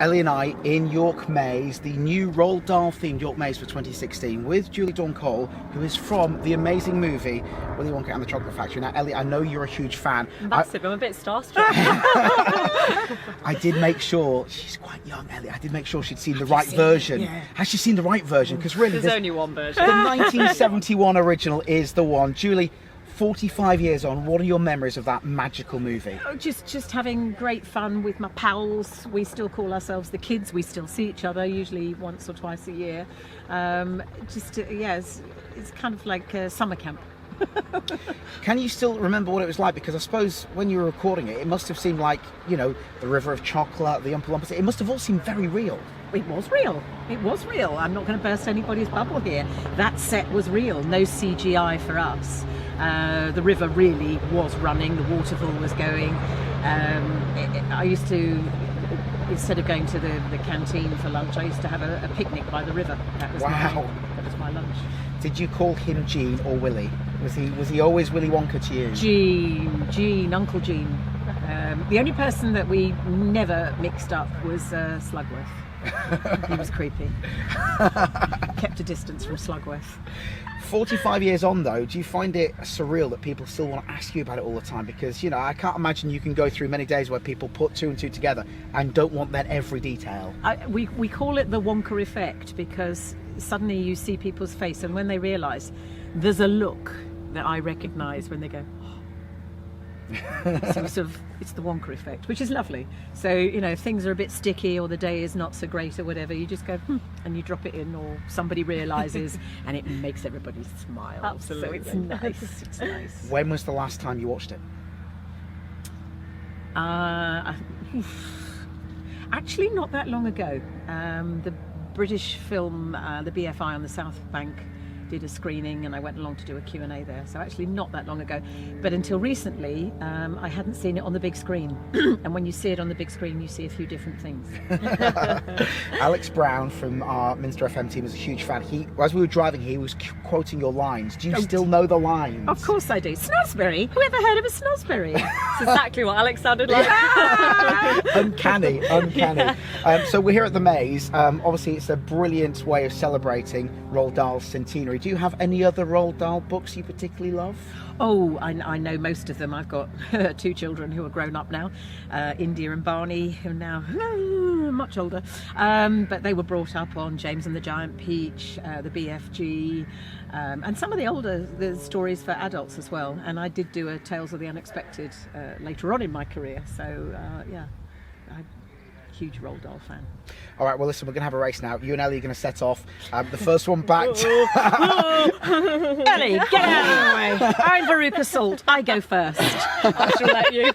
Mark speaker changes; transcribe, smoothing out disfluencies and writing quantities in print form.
Speaker 1: Ellie and I in York Maze, the new Roald Dahl themed York Maze for 2016 with Julie Dawn-Cole, who is from the amazing movie Willy Wonka and the Chocolate Factory. Now, Ellie, I know you're a huge fan.
Speaker 2: Massive, I'm a bit starstruck.
Speaker 1: I did make sure, she's quite young, Ellie, I did make sure she'd seen the right version.
Speaker 2: Yeah.
Speaker 1: Has she seen the right version? Because really,
Speaker 2: There's only one version.
Speaker 1: the 1971 original is the one. Julie, 45 years on, what are your memories of that magical movie?
Speaker 3: Oh, just having great fun with my pals. We still call ourselves the kids. We still see each other, usually once or twice a year. It's kind of like a summer camp.
Speaker 1: Can you still remember what it was like? Because I suppose when you were recording it, it must have seemed like, you know, the River of Chocolate, the Oompa Loompas, it must have all seemed very real.
Speaker 3: It was real. It was real. I'm not going to burst anybody's bubble here. That set was real. No CGI for us. The river really was running. The waterfall was going. I used to, instead of going to the canteen for lunch, I used to have a picnic by the river. That was that was my lunch.
Speaker 1: Did you call him Gene or Willy? Was he always Willy Wonka to you?
Speaker 3: Gene, Uncle Gene. The only person that we never mixed up was Slugworth. He was creepy. Kept a distance from Slugworth.
Speaker 1: 45 years on though, do you find it surreal that people still want to ask you about it all the time? Because, you know, I can't imagine you can go through many days where people put two and two together and don't want that every detail.
Speaker 3: We call it the Wonka effect, because suddenly you see people's face, and when they realise, there's a look that I recognise when they go, so sort of, it's the Wonka effect, which is lovely. So, you know, if things are a bit sticky or the day is not so great or whatever, you just go, and you drop it in, or somebody realises, and it makes everybody smile.
Speaker 2: Absolutely.
Speaker 3: So it's nice. It's nice.
Speaker 1: When was the last time you watched it?
Speaker 3: Actually, not that long ago. The British film, the BFI on the South Bank, did a screening, and I went along to do a Q&A there. So actually not that long ago. But until recently, I hadn't seen it on the big screen. And when you see it on the big screen, you see a few different things.
Speaker 1: Alex Brown from our Minster FM team is a huge fan. As we were driving, he was quoting your lines. Do you still know the lines?
Speaker 3: Of course I do. Snosberry? Who ever heard of a snosberry?
Speaker 2: It's exactly what Alex sounded like.
Speaker 1: Uncanny.
Speaker 2: Yeah.
Speaker 1: So we're here at the Maze. Obviously, it's a brilliant way of celebrating Roald Dahl's centenary. Do you have any other Roald Dahl books you particularly love?
Speaker 3: Oh, I know most of them. I've got two children who are grown up now, India and Barney, who are now much older. But they were brought up on James and the Giant Peach, the BFG, and some of the stories for adults as well. And I did do a Tales of the Unexpected later on in my career. So, I'm a huge Roald Dahl fan.
Speaker 1: All right, well, listen, we're going to have a race now. You and Ellie are going to set off. The first one back to...
Speaker 3: Ellie, get out of the way. I'm Veruca Salt. I go first.
Speaker 2: I shall let you.